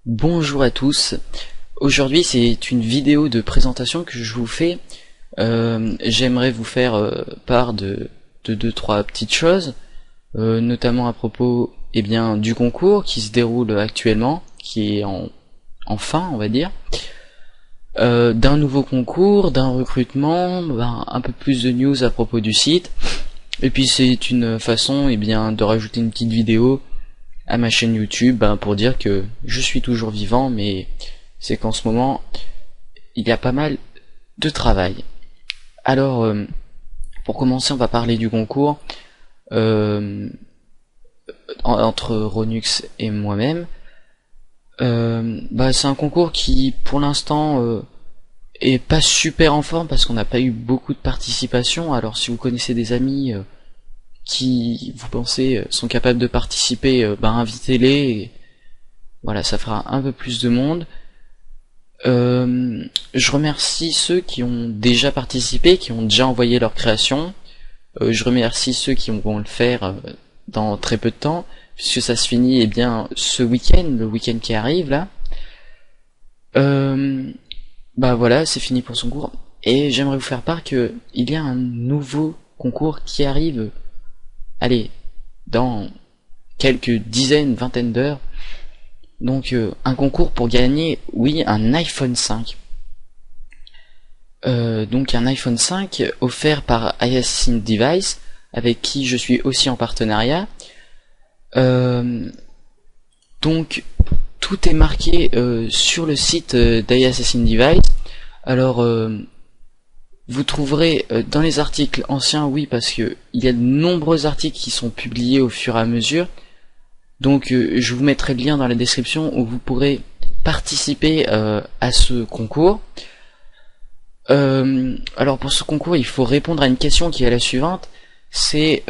Bonjour à tous. Aujourd'hui c'est une vidéo de présentation que je vous fais. J'aimerais vous faire part de deux trois petites choses, notamment à propos du concours qui se déroule actuellement, qui est en fin on va dire, d'un nouveau concours, d'un recrutement, un peu plus de news à propos du site, et puis c'est une façon de rajouter une petite vidéo à ma chaîne YouTube pour dire que je suis toujours vivant, mais c'est qu'en ce moment il y a pas mal de travail. Alors pour commencer on va parler du concours entre Ronux et moi-même. C'est un concours qui pour l'instant est pas super en forme parce qu'on n'a pas eu beaucoup de participation. Alors si vous connaissez des amis qui vous pensez sont capables de participer, invitez-les, et voilà, ça fera un peu plus de monde. Je remercie ceux qui ont déjà participé, qui ont déjà envoyé leur création. Je remercie ceux qui vont le faire dans très peu de temps, puisque ça se finit ce week-end, le week-end qui arrive là. Voilà, c'est fini pour son cours. Et j'aimerais vous faire part que il y a un nouveau concours qui arrive, dans quelques dizaines, vingtaines d'heures. Donc un concours pour gagner, un iPhone 5. Donc un iPhone 5 offert par Assassin Device, avec qui je suis aussi en partenariat. Donc tout est marqué sur le site d'Assassin Device. Alors vous trouverez dans les articles anciens, parce que il y a de nombreux articles qui sont publiés au fur et à mesure. Donc je vous mettrai le lien dans la description où vous pourrez participer à ce concours. Alors pour ce concours, il faut répondre à une question qui est la suivante. C'est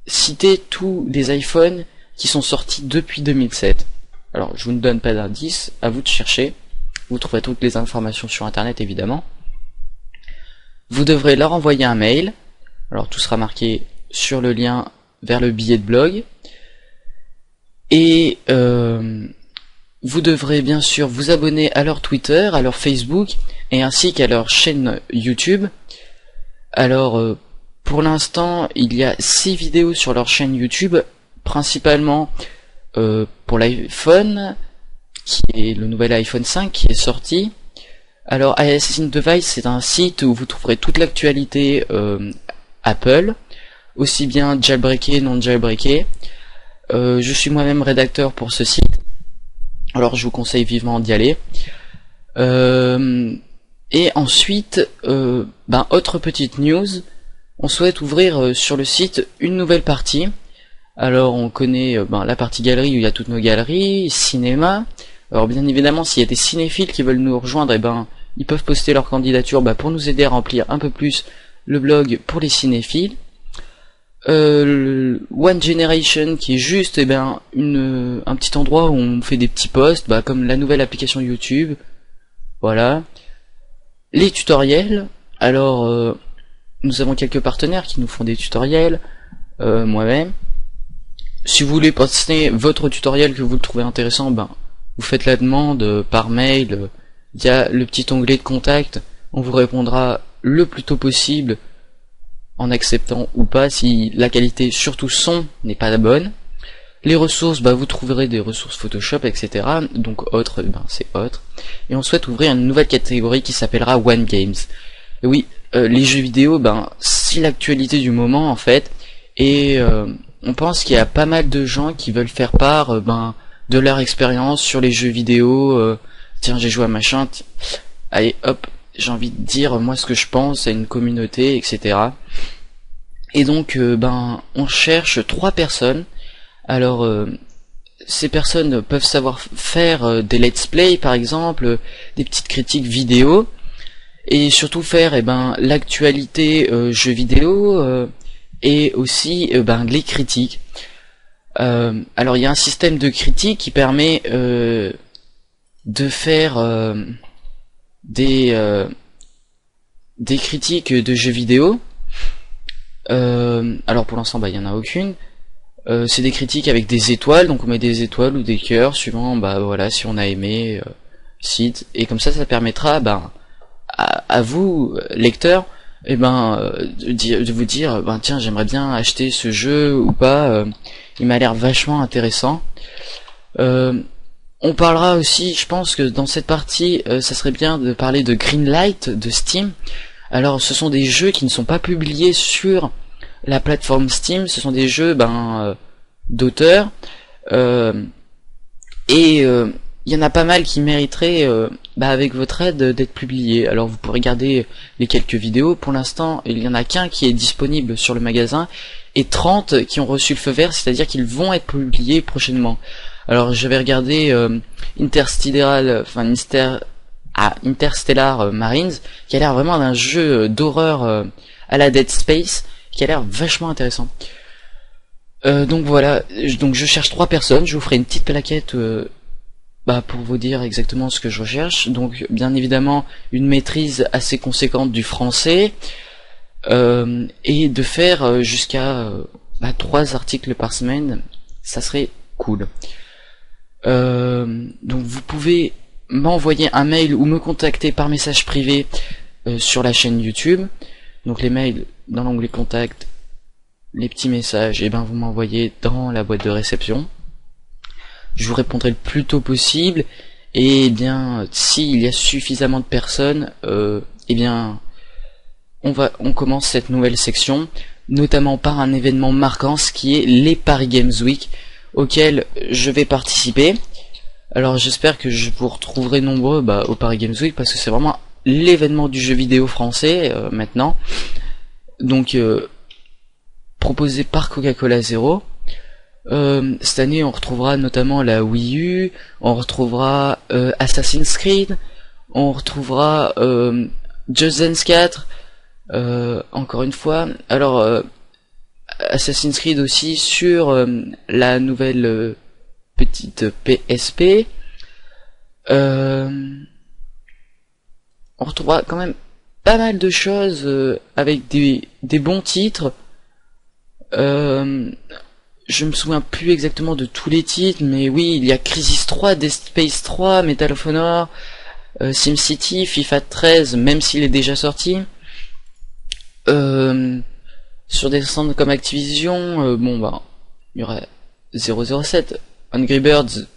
citer tous les iPhones qui sont sortis depuis 2007. Alors je vous ne donne pas d'indice, à vous de chercher. Vous trouverez toutes les informations sur internet évidemment. Vous devrez leur envoyer un mail. Alors tout sera marqué sur le lien vers le billet de blog. Et vous devrez bien sûr vous abonner à leur Twitter, à leur Facebook, et ainsi qu'à leur chaîne YouTube. Alors pour l'instant il y a 6 vidéos sur leur chaîne YouTube, principalement pour l'iPhone, qui est le nouvel iPhone 5 qui est sorti. Alors Assassin Device, c'est un site où vous trouverez toute l'actualité Apple, aussi bien jailbreaké, non jailbreaké. Je suis moi-même rédacteur pour ce site, alors je vous conseille vivement d'y aller. Et ensuite, autre petite news, on souhaite ouvrir sur le site une nouvelle partie. Alors on connaît la partie galerie où il y a toutes nos galeries, cinéma. Alors bien évidemment, s'il y a des cinéphiles qui veulent nous rejoindre, ils peuvent poster leur candidature pour nous aider à remplir un peu plus le blog pour les cinéphiles. One Generation, qui est juste un petit endroit où on fait des petits posts, comme la nouvelle application YouTube. Voilà. Les tutoriels. Alors nous avons quelques partenaires qui nous font des tutoriels, moi-même. Si vous voulez poster votre tutoriel, que vous le trouvez intéressant, vous faites la demande par mail. Il y a le petit onglet de contact, on vous répondra le plus tôt possible, en acceptant ou pas, si la qualité, surtout son, n'est pas la bonne. Les ressources, vous trouverez des ressources Photoshop, etc. Donc autre, c'est autre. Et on souhaite ouvrir une nouvelle catégorie qui s'appellera One Games. Et oui, les jeux vidéo, c'est l'actualité du moment en fait. Et on pense qu'il y a pas mal de gens qui veulent faire part de leur expérience sur les jeux vidéo. Tiens, j'ai joué à machin, allez hop, j'ai envie de dire moi ce que je pense à une communauté, etc. Et donc on cherche 3 personnes. Alors ces personnes peuvent savoir faire des let's play par exemple, des petites critiques vidéo, et surtout faire l'actualité jeux vidéo, et aussi les critiques. Alors il y a un système de critique qui permet de faire des critiques de jeux vidéo. Alors pour l'instant il n'y en a aucune. C'est des critiques avec des étoiles, donc on met des étoiles ou des cœurs suivant bah voilà si on a aimé site, et comme ça permettra à vous lecteurs de vous dire tiens j'aimerais bien acheter ce jeu ou pas, il m'a l'air vachement intéressant. On parlera aussi, je pense que dans cette partie ça serait bien de parler de Greenlight de Steam. Alors ce sont des jeux qui ne sont pas publiés sur la plateforme Steam, ce sont des jeux d'auteurs, et il y en a pas mal qui mériteraient avec votre aide d'être publiés. Alors vous pourrez regarder les quelques vidéos. Pour l'instant il y en a qu'un qui est disponible sur le magasin et 30 qui ont reçu le feu vert, c'est-à-dire qu'ils vont être publiés prochainement. Alors j'avais regardé Interstellar Marines, qui a l'air vraiment d'un jeu d'horreur à la Dead Space, qui a l'air vachement intéressant. Donc voilà, donc je cherche 3 personnes, je vous ferai une petite plaquette pour vous dire exactement ce que je recherche. Donc bien évidemment une maîtrise assez conséquente du français, et de faire jusqu'à 3 articles par semaine, ça serait cool. Donc vous pouvez m'envoyer un mail ou me contacter par message privé sur la chaîne YouTube. Donc les mails dans l'onglet contact, les petits messages, vous m'envoyez dans la boîte de réception. Je vous répondrai le plus tôt possible, et s'il y a suffisamment de personnes, on commence cette nouvelle section, notamment par un événement marquant, ce qui est les Paris Games Week, auquel je vais participer. Alors j'espère que je vous retrouverai nombreux au Paris Games Week, parce que c'est vraiment l'événement du jeu vidéo français maintenant. Donc proposé par Coca-Cola Zero. Cette année on retrouvera notamment la Wii U, on retrouvera Assassin's Creed, on retrouvera Just Dance 4, encore une fois. Alors Assassin's Creed aussi sur la nouvelle petite PSP. On retrouvera quand même pas mal de choses avec des bons titres. Je me souviens plus exactement de tous les titres, mais oui, il y a Crisis 3, Dead Space 3, Medal of Honor, SimCity, FIFA 13, même s'il est déjà sorti. Sur des centres comme Activision, il y aura 007, Angry Birds,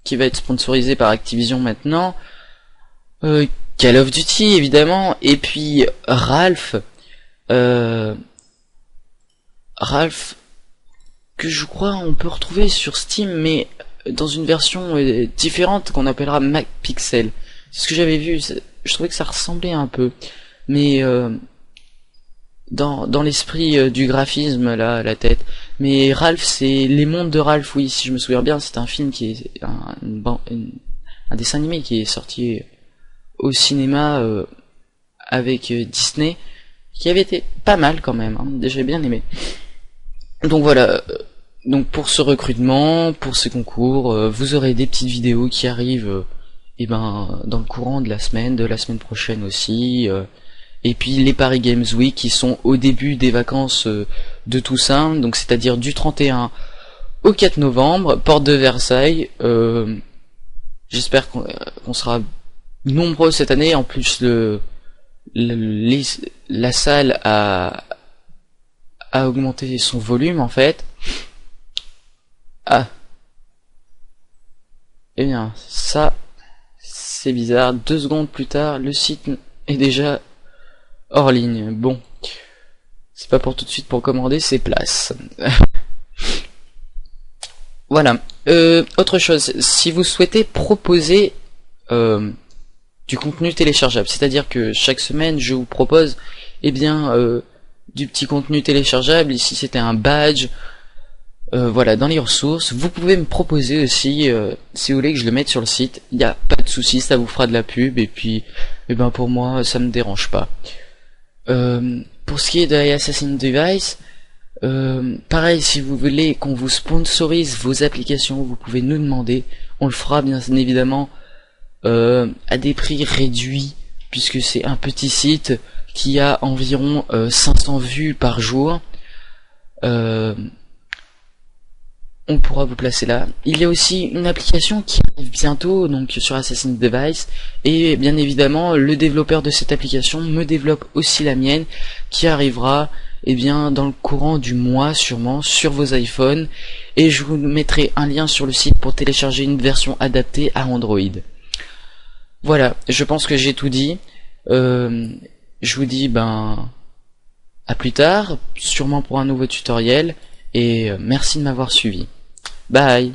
qui va être sponsorisé par Activision maintenant, Call of Duty évidemment, et puis Ralph, que je crois on peut retrouver sur Steam, mais dans une version différente qu'on appellera MacPixel. C'est ce que j'avais vu, je trouvais que ça ressemblait un peu, mais dans l'esprit du graphisme là, la tête. Mais Ralph, c'est Les Mondes de Ralph, oui, si je me souviens bien, c'est un film qui est un dessin animé qui est sorti au cinéma avec Disney, qui avait été pas mal quand même, j'ai bien aimé. Donc voilà, donc pour ce recrutement, pour ce concours, vous aurez des petites vidéos qui arrivent dans le courant de la semaine prochaine aussi, et puis les Paris Games Week qui sont au début des vacances de Toussaint, donc c'est-à-dire du 31 au 4 novembre, porte de Versailles. J'espère qu'on sera nombreux cette année. En plus la salle a augmenté son volume en fait. Eh bien ça c'est bizarre, 2 secondes plus tard le site est déjà hors ligne. Bon, c'est pas pour tout de suite pour commander ses places. Voilà. Autre chose, si vous souhaitez proposer du contenu téléchargeable, c'est-à-dire que chaque semaine je vous propose du petit contenu téléchargeable. Ici c'était un badge, voilà, dans les ressources. Vous pouvez me proposer aussi si vous voulez que je le mette sur le site, il n'y a pas de souci, ça vous fera de la pub, et puis pour moi ça me dérange pas. Pour ce qui est de Assassin's Device, pareil, si vous voulez qu'on vous sponsorise vos applications, vous pouvez nous demander, on le fera bien évidemment à des prix réduits, puisque c'est un petit site qui a environ 500 vues par jour. on pourra vous placer là. Il y a aussi une application qui arrive bientôt, donc sur Assassin's Device, et bien évidemment le développeur de cette application me développe aussi la mienne, qui arrivera dans le courant du mois sûrement sur vos iPhones, et je vous mettrai un lien sur le site pour télécharger une version adaptée à Android. Voilà, je pense que j'ai tout dit. Je vous dis à plus tard, sûrement pour un nouveau tutoriel, et merci de m'avoir suivi. Bye.